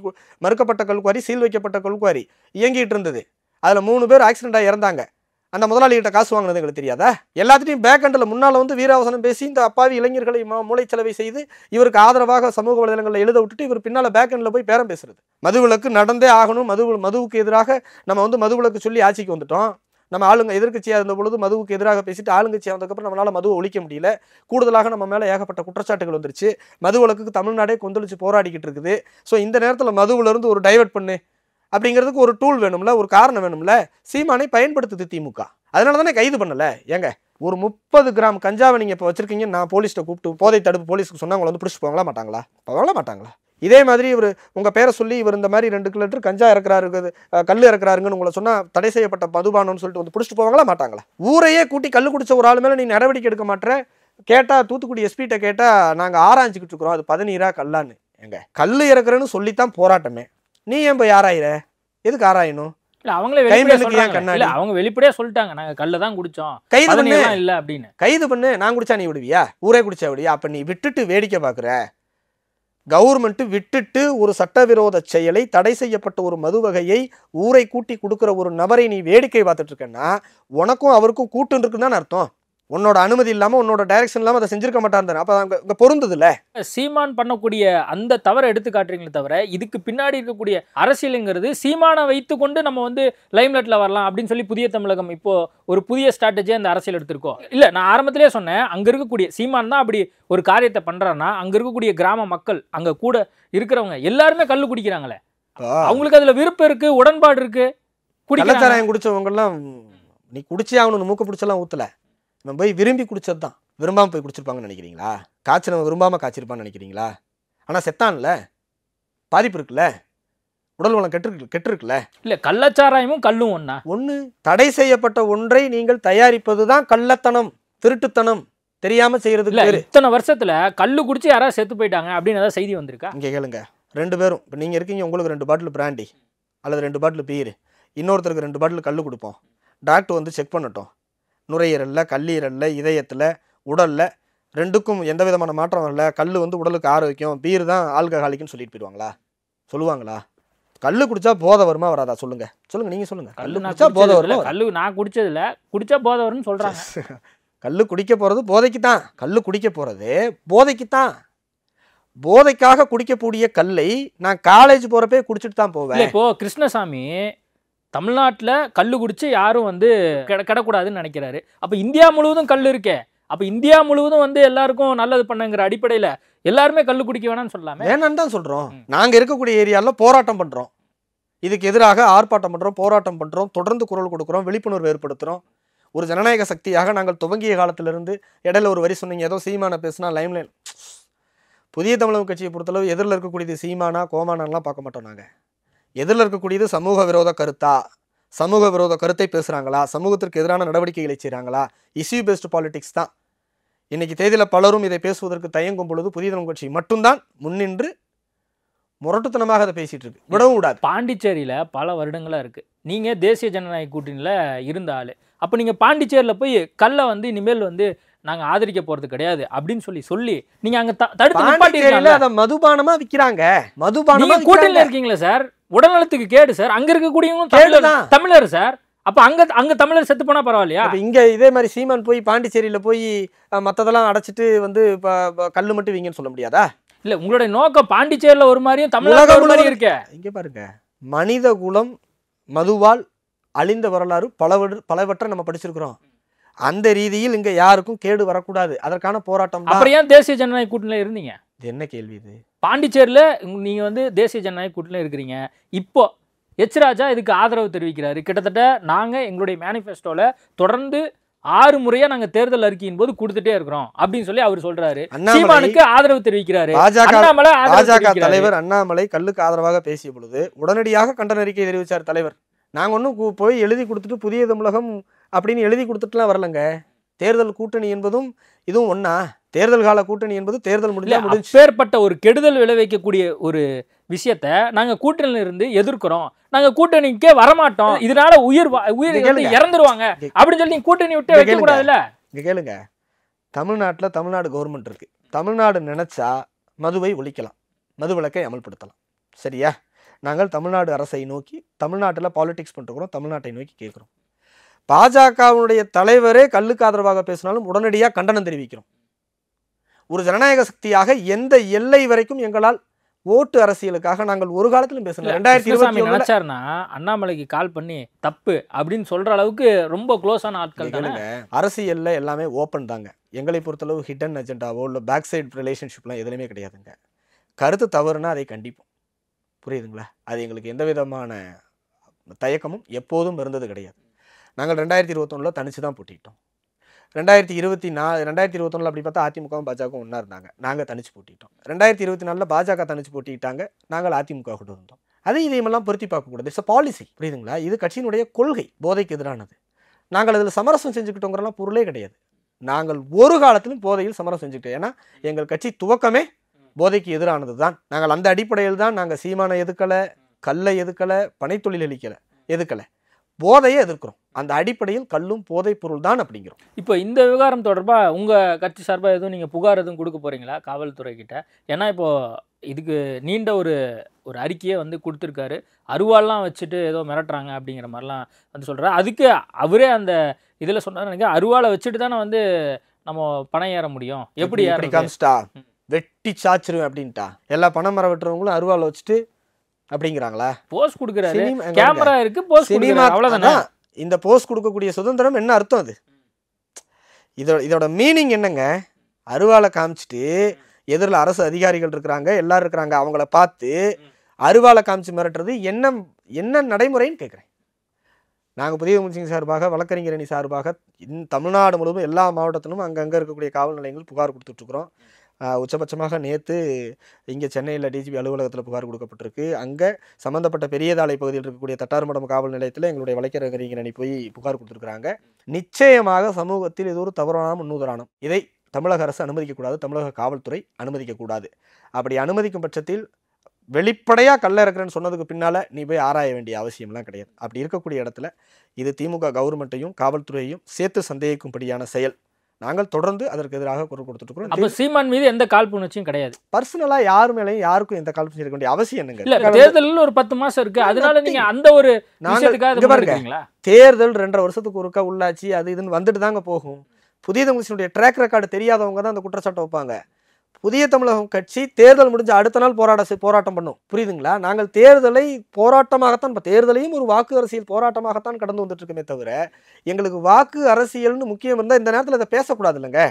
மறுக்கப்பட்ட கல்குவாரி, சீல் வைக்கப்பட்ட கல்குவாரி இயங்கிட்டு இருந்தது. அதில் 3 பேர் ஆக்சிடென்ட்டாக இறந்தாங்க. அந்த முதலாளிகிட்ட காசு வாங்கினது எங்களுக்கு தெரியாதா? எல்லாத்தையும் பேக் ஹண்டில் முன்னால் வந்து வீராவசனம் பேசி இந்த அப்பாவி இளைஞர்களை மூளைச்சலவை செய்து இவருக்கு ஆதரவாக சமூக வலைதளங்களில் எழுத விட்டுட்டு இவர் பின்னால் பேக் ஹண்டில் போய் பேரம் பேசுறது. மதுவிலக்கு நடந்தே ஆகணும், மதுவுக்கு எதிராக நம்ம வந்து மதுவிலக்கு சொல்லி ஆட்சிக்கு வந்துட்டோம். நம்ம ஆளுங்க எதிர்கட்சியாக இருந்த பொழுது மதுவுக்கு எதிராக பேசிட்டு ஆளுங்கட்சியாக வந்ததுக்கப்புறம் நம்மளால் மதுவை ஒழிக்க முடியல. கூடுதலாக நம்ம மேலே ஏகப்பட்ட குற்றச்சாட்டுகள் வந்துருச்சு. மதுவிலக்குக்கு தமிழ்நாடே கொந்தளிச்சு போராடிக்கிட்டு இருக்குது. ஸோ இந்த நேரத்தில் மதுவிலிருந்து ஒரு டைவர்ட் பண்ணு அப்படிங்கிறதுக்கு ஒரு டூல் வேணும்ல, ஒரு காரணம் வேணும்ல. சீமானை பயன்படுத்துது திமுக. அதனால தானே கைது பண்ணலை. ஏங்க ஒரு 30 கிராம் கஞ்சாவை நீங்கள் இப்போ வச்சுருக்கீங்க, நான் போலீஸ்கிட்ட கூப்பிட்டு போதை தடுப்பு போலீஸ்க்கு சொன்னால் அவங்களை வந்து பிடிச்சி போவாங்களா மாட்டாங்களா? இதே மாதிரி இவர் உங்கள் பேரை சொல்லி இவர் இந்த மாதிரி 2 லிட்டர் கஞ்சா இறக்குறாரு, கல் இறக்குறாருங்கன்னு உங்களை சொன்னால் தடை செய்யப்பட்ட மதுபானம்னு சொல்லிட்டு வந்து பிடிச்சிட்டு போவாங்களா மாட்டாங்களா? ஊரையே கூட்டி கல் குடிச்ச ஒரு ஆள் மேலே நீ நடவடிக்கை எடுக்க மாட்டேற. கேட்டால் தூத்துக்குடி எஸ்பிகிட்ட கேட்டால் நாங்கள் ஆராய்ச்சிக்கிட்டு இருக்கிறோம் அது 17 கல்லான்னு. எங்க கல் இறக்குறேன்னு சொல்லித்தான் போராட்டமே. நீ ஏன் போய் ஆராயிற? எதுக்கு ஆராயணும்? இல்ல அவங்களே அவங்க வெளிப்படையா சொல்லிட்டாங்க நாங்க கல்ல தான் குடிச்சோம், கைது பண்ணி இல்ல அப்படின்னு. கைது பண்ணு. நான் குடிச்சா நீ விடுவியா? ஊரே குடிச்சா விடுவியா? அப்ப நீ விட்டுட்டு வேடிக்கை பார்க்குற. கவர்மெண்ட் விட்டுட்டு ஒரு சட்டவிரோத செயலை, தடை செய்யப்பட்ட ஒரு மது வகையை ஊரை கூட்டி கொடுக்குற ஒரு நபரை நீ வேடிக்கை பார்த்துட்டு இருக்கன்னா உனக்கும் அவருக்கும் கூட்டு இருக்குன்னு அர்த்தம். உன்னோட அனுமதி இல்லாம உன்னோட டைரக்ஷன் இல்லாம அதை செஞ்சிருக்க மாட்டான். அப்ப அங்க பொருந்தது இல்ல. சீமான் பண்ணக்கூடிய அந்த தவறை எடுத்து காட்டுறீங்களே தவிர இதுக்கு பின்னாடி இருக்கக்கூடிய அரசியலுங்கிறது சீமானை வைத்து கொண்டு நம்ம வந்து லைம்லைட்ல வரலாம் அப்படின்னு சொல்லி புதிய தமிழகம் இப்போ ஒரு புதிய ஸ்ட்ராட்டஜியை அந்த அரசியல் எடுத்திருக்கோம். இல்ல நான் ஆரம்பத்திலேயே சொன்னேன், அங்க இருக்கக்கூடிய சீமான் தான் அப்படி ஒரு காரியத்தை பண்றான்னா அங்க இருக்கக்கூடிய கிராம மக்கள் அங்க கூட இருக்கிறவங்க எல்லாருமே கல்லு குடிக்கிறாங்களே, அவங்களுக்கு அதுல விருப்பம் இருக்கு, உடன்பாடு இருக்கு. கள்ளச்சாராயம் குடிச்சவங்க எல்லாம் நீ குடிச்சே ஆகணும் மூக்க பிடிச்செல்லாம் ஊத்தல. நம்ம போய் விரும்பி குடிச்சது தான். விரும்பாமல் போய் குடிச்சிருப்பாங்கன்னு நினைக்கிறீங்களா? காய்ச்சல் விரும்பாமல் காய்ச்சிருப்பான்னு நினைக்கிறீங்களா? ஆனால் செத்தான்ல, பாதிப்பு இருக்குல்ல, உடல் வளம் கெட்டுருக்குல்ல. இல்லை கள்ளச்சாராயமும் கல்லும் ஒன்று. தடை செய்யப்பட்ட ஒன்றை நீங்கள் தயாரிப்பது தான் கள்ளத்தனம், திருட்டுத்தனம். தெரியாமல் செய்யறது இல்லை. இத்தனை வருஷத்தில் கல்லு குடிச்சு யாராவது செத்து போயிட்டாங்க அப்படின்னு ஏதாவது செய்தி வந்திருக்கா? இங்கே கேளுங்க. 2 பேரும் இப்போ நீங்கள் இருக்கீங்க, உங்களுக்கு 2 பாட்டில் பிராண்டி அல்லது 2 பாட்டில் பீர், இன்னொருத்தருக்கு 2 பாட்டில் கல் கொடுப்போம். டாக்டர் வந்து செக் பண்ணட்டும். நுரையீரலில், கல்லீரலில், இதயத்தில், உடலில் 2க்கும் எந்த விதமான மாற்றம் வரல. கல் வந்து உடலுக்கு ஆரோக்கியம், பீர் தான் ஆல்கஹாலிக்குன்னு சொல்லிட்டு போயிடுவாங்களா? சொல்லுவாங்களா? கல் குடிச்சா போதை வருமா வராதா? சொல்லுங்க சொல்லுங்க, நீங்க சொல்லுங்க. கல் குடிச்சா போதை வரும். கல் நான் குடிச்சதில்ல, குடிச்சா போதை வரும்னு சொல்றாங்க. கல் குடிக்க போறது போதைக்கு தான். கல் குடிக்க போறது போதைக்கு தான். போதைக்காக குடிக்கக்கூடிய கல்லை நான் காலேஜ் போறப்பே குடிச்சிட்டு தான் போவேன். இப்போ கிருஷ்ணசாமி தமிழ்நாட்டில் கல் குடிச்சு யாரும் வந்து கிடக்கூடாதுன்னு நினைக்கிறாரு. அப்போ இந்தியா முழுவதும் கல் இருக்கே, அப்போ இந்தியா முழுவதும் வந்து எல்லாருக்கும் நல்லது பண்ணுங்கிற அடிப்படையில் எல்லாருமே கல் குடிக்க வேணாம்னு சொல்லலாமே. வேணான்னு தான் சொல்கிறோம். நாங்கள் இருக்கக்கூடிய ஏரியாவில் போராட்டம் பண்ணுறோம், இதுக்கு எதிராக ஆர்ப்பாட்டம் பண்ணுறோம், போராட்டம் பண்ணுறோம், தொடர்ந்து குரல் கொடுக்குறோம், விழிப்புணர்வு ஏற்படுத்துகிறோம். ஒரு ஜனநாயக சக்தியாக நாங்கள் துவங்கிய காலத்திலிருந்து. இடையில ஒரு வரி சொன்னீங்க, ஏதோ சீமானை பேசினா லைம்லைன். புதிய தமிழகம் கட்சியை பொறுத்தளவு எதிரில் இருக்கக்கூடியது சீமானா கோமானான்லாம் பார்க்க மாட்டோம். நாங்கள் எதிரில் இருக்கக்கூடியது சமூக விரோத கருத்தா, சமூக விரோத கருத்தை பேசுகிறாங்களா, சமூகத்திற்கு எதிரான நடவடிக்கைகளை செய்கிறாங்களா, இஷ்யூ பேஸ்டு பாலிடிக்ஸ் தான். இன்னைக்கு தேதியில் பலரும் இதை பேசுவதற்கு தயங்கும் பொழுது புதிய தமிழ் கட்சி மட்டும்தான் முன்னின்று முரட்டுத்தனமாக அதை பேசிட்டு இருக்கு. விடவும் கூடாது. பாண்டிச்சேரியில் பல வருடங்களாக இருக்குது. நீங்கள் தேசிய ஜனநாயக கூட்டணியில் இருந்த ஆள். அப்போ நீங்கள் பாண்டிச்சேரியில் போய் கல்லை வந்து இனிமேல் வந்து நாங்கள் ஆதரிக்க போகிறது கிடையாது அப்படின்னு சொல்லி நீங்கள் அங்கே தடுத்து மதுபானமா விற்கிறாங்க. மதுபானமா கூட்டணியில் இருக்கீங்களா சார்? உடல்நலத்துக்கு கேடு சார். அங்கே இருக்கக்கூடியவங்க தமிழர் சார். அப்போ அங்கே தமிழர் செத்து போனால் பரவாயில்லையா? இங்கே இதே மாதிரி சீமான் போய் பாண்டிச்சேரியில் போய் மற்றதெல்லாம் அடைச்சிட்டு வந்து கல் மட்டும் வீங்கன்னு சொல்ல முடியாதா? இல்ல உங்களுடைய நோக்கம் பாண்டிச்சேரியில் ஒரு மாதிரியும் தமிழகம் ஒரு மாதிரியும் இருக்க. இங்கே பாருங்க, மனித குலம் மதுவால் அழிந்த வரலாறு பலவற்றை நம்ம படிச்சிருக்கிறோம். அந்த ரீதியில் இங்க யாருக்கும் கேடு வரக்கூடாது, அதற்கான போராட்டம். அப்புறம் ஏன் தேசிய ஜனநாயக கூட்டணியில் இருந்தீங்க? இது என்ன கேள்வி இது? பாண்டிச்சேரியில் நீங்க வந்து தேசிய ஜனநாயக கூட்டணியில் இருக்கிறீங்க. இப்போ எச் ராஜா இதுக்கு ஆதரவு தெரிவிக்கிறாரு. கிட்டத்தட்ட நாங்க எங்களுடைய மேனிஃபெஸ்டோல தொடர்ந்து 6 முறையா நாங்க தேர்தல் அறிக்கையின் போது கொடுத்துட்டே இருக்கிறோம் அப்படின்னு சொல்லி அவர் சொல்றாரு. சீமானுக்கு ஆதரவு தெரிவிக்கிறாரு. பாஜக தலைவர் அண்ணாமலை கல்லுக்கு ஆதரவாக பேசிய பொழுது உடனடியாக கண்டன அறிக்கை தெரிவிச்சார் தலைவர். நாங்க ஒன்றும் போய் எழுதி கொடுத்துட்டு புதிய தமிழகம் அப்படின்னு எழுதி கொடுத்துட்டுலாம் வரலங்க. தேர்தல் கூட்டணி என்பதும் இதுவும் ஒன்னா. தேர்தல் கால கூட்டணி என்பது தேர்தல் முடிஞ்சு பேர்பட்ட ஒரு கெடுதல் விளைவிக்கக்கூடிய ஒரு விஷயத்த நாங்க கூட்டணியில இருந்து எதிர்க்கிறோம், நாங்க கூட்டணிக்கே வரமாட்டோம், இதனால உயிர் இறந்துருவாங்க அப்படின்னு சொல்லி கூட்டணி விட்டு வைக்க கூடாதுல்ல. இங்க கேளுங்க, தமிழ்நாட்டில் தமிழ்நாடு கவர்மெண்ட் இருக்கு. தமிழ்நாடு நினைச்சா மதுவை ஒழிக்கலாம், மது விலக்கை அமல்படுத்தலாம். சரியா? நாங்கள் தமிழ்நாடு அரசை நோக்கி தமிழ்நாட்டில் பாலிடிக்ஸ் பண்ணிருக்கிறோம், தமிழ்நாட்டை நோக்கி கேட்குறோம். பாஜகவுடைய தலைவரே கல்லுக்கு ஆதரவாக பேசினாலும் உடனடியாக கண்டனம் தெரிவிக்கிறோம். ஒரு ஜனநாயக சக்தியாக எந்த எல்லை வரைக்கும் எங்களால் ஓட்டு அரசியலுக்காக நாங்கள் ஒரு காலத்திலும் பேசணும். 2020 நினைச்சாருன்னா அண்ணாமலைக்கு கால் பண்ணி தப்பு அப்படின்னு சொல்ற அளவுக்கு ரொம்ப க்ளோஸான ஆட்கள் தானே. அரசியல்ல எல்லாமே ஓப்பன் தாங்க. எங்களை பொறுத்தளவு ஹிடன் அஜெண்டாவோ இல்லை பேக் சைடு ரிலேஷன்ஷிப்லாம் எதுலையுமே கிடையாதுங்க. கருத்து தவறுனா அதை கண்டிப்போம். புரியுதுங்களா? அது எங்களுக்கு எந்த விதமான தயக்கமும் எப்போதும் இருந்தது கிடையாது. நாங்கள் 2021 தனிச்சு தான் போட்டிட்டோம். 2021 அப்படி பார்த்தா அதிமுகவும் பாஜகவும் ஒன்றா இருந்தாங்க. நாங்கள் தனிச்சு போட்டிட்டோம். 2024 பாஜக தனிச்சு போட்டிட்டாங்க, நாங்கள் அதிமுக கூட இருந்தோம். அதை இதையெல்லாம் பொருத்தி பார்க்கக்கூடாது. இட்ஸ் அ பாலிசி, புரியுதுங்களா? இது கட்சியினுடைய கொள்கை, போதைக்கு எதிரானது. நாங்கள் அதில் சமரசம் செஞ்சுக்கிட்டோங்கிறலாம் பொருளே கிடையாது. நாங்கள் ஒரு காலத்திலும் போதையில் சமரசம் செஞ்சுக்கிட்டோம். ஏன்னா எங்கள் கட்சி துவக்கமே போதைக்கு எதிரானது தான். நாங்கள் அந்த அடிப்படையில் தான் நாங்கள் சீமானை எதுக்கலை, கல்லை எதுக்கலை, பனைத்தொழில் எதுக்கலை, போதையை எதிர்க்கிறோம். அந்த அடிப்படையில் கல்லும் போதைப் பொருள் தான் அப்படிங்கிறோம். இப்போ இந்த விவகாரம் தொடர்பாக உங்கள் கட்சி சார்பாக எதுவும் நீங்கள் புகார் எதுவும் கொடுக்க போகிறீங்களா காவல்துறை கிட்ட? ஏன்னா இப்போது இதுக்கு நீண்ட ஒரு அறிக்கையை வந்து கொடுத்துருக்காரு. அருவாள்லாம் வச்சுட்டு ஏதோ மிரட்டுறாங்க அப்படிங்கிற மாதிரிலாம் வந்து சொல்கிறாரு. அதுக்கு அவரே அந்த இதில் சொன்னார், எனக்கு அருவாளை வச்சுட்டு தானே வந்து நம்ம பணம் ஏற முடியும், எப்படி காமிச்சிட்டா வெட்டி சாச்சிருவேன் அப்படின்ட்டா எல்லா பணம் மரம் வெட்டுறவங்களும் அருவாளை வச்சுட்டு அப்படிங்கிறாங்களா? போஸ்ட் கொடுக்குறாரு, கேமரா இருக்கு, போஸ்ட் கொடுக்குறாரு, அவ்வளவுதானே. இந்த போஸ்ட் கொடுக்கக்கூடிய சுதந்திரம் என்ன அர்த்தம்? அது இதோட மீனிங் என்னங்க? அருவாளை காமிச்சிட்டு எதிரில் அரசு அதிகாரிகள் இருக்கிறாங்க, எல்லாரும் இருக்கிறாங்க, அவங்கள பார்த்து அருவாளை காமிச்சு மிரட்டுறது என்ன நடைமுறைன்னு கேட்குறேன். நாங்கள் புதிய முன்சிங் சார்பாக, வழக்கறிஞர் அணி சார்பாக தமிழ்நாடு முழுவதும் எல்லா மாவட்டத்திலும் அங்கங்கே இருக்கக்கூடிய காவல் நிலையங்கள் புகார் கொடுத்துட்ருக்குறோம். உச்சபட்சமாக நேற்று இங்கே சென்னையில் டிஜிபி அலுவலகத்தில் புகார் கொடுக்கப்பட்டிருக்கு. அங்கே சம்மந்தப்பட்ட பெரியதாலை பகுதியில் இருக்கக்கூடிய தட்டார்மடம் காவல் நிலையத்தில் எங்களுடைய வழக்கறிஞர் அணி போய் புகார் கொடுத்துருக்குறாங்க. நிச்சயமாக சமூகத்தில் இது ஒரு தவறான முன்னுதாரணம். இதை தமிழக அரசு அனுமதிக்கக்கூடாது, தமிழக காவல்துறை அனுமதிக்கக்கூடாது. அப்படி அனுமதிக்கும் பட்சத்தில் வெளிப்படையாக கல்ல இறக்குறேன்னு சொன்னதுக்கு பின்னால் நீ போய் ஆராய வேண்டிய அவசியம்லாம் கிடையாது. அப்படி இருக்கக்கூடிய இடத்துல இது திமுக கவர்மெண்ட்டையும் காவல்துறையையும் சேர்த்து சந்தேகிக்கும்படியான செயல். நாங்கள் தொடர்ந்து அதற்கு எதிராக குரல் கொடுத்துட்டு இருக்கோம். சீமான் மீது எந்த காழ்ப்புணர்ச்சியும் கிடையாது. பர்சனலாக யார் மேலேயும் யாருக்கும் எந்த காழ்ப்புணர்ச்சி இருக்க வேண்டிய அவசியம் என்னங்க? இல்ல, தேர்தலில் ஒரு 10 மாசம் இருக்கு, அதனால நீங்க அந்த ஒரு விஷயத்துக்காக தேர்தல் 2.5 வருஷத்துக்கு ஒருக்கா உள்ளாட்சி அது இதுன்னு வந்துட்டு தாங்க போகும். புதிய தமிழகத்தினுடைய ட்ராக் ரெக்கார்டு தெரியாதவங்க தான் அந்த குற்றச்சாட்டை வைப்பாங்க. புதிய தமிழகம் கட்சி தேர்தல் முடிஞ்ச அடுத்த நாள் போராட்டம் பண்ணும், புரியுதுங்களா? நாங்கள் தேர்தலை போராட்டமாகத்தான், இப்போ தேர்தலையும் ஒரு வாக்கு அரசியல் போராட்டமாகத்தான் கடந்து வந்துட்டு இருக்கமே தவிர எங்களுக்கு வாக்கு அரசியல்னு முக்கியம் இருந்தால் இந்த நேரத்தில் இதை பேசக்கூடாது இல்லைங்க.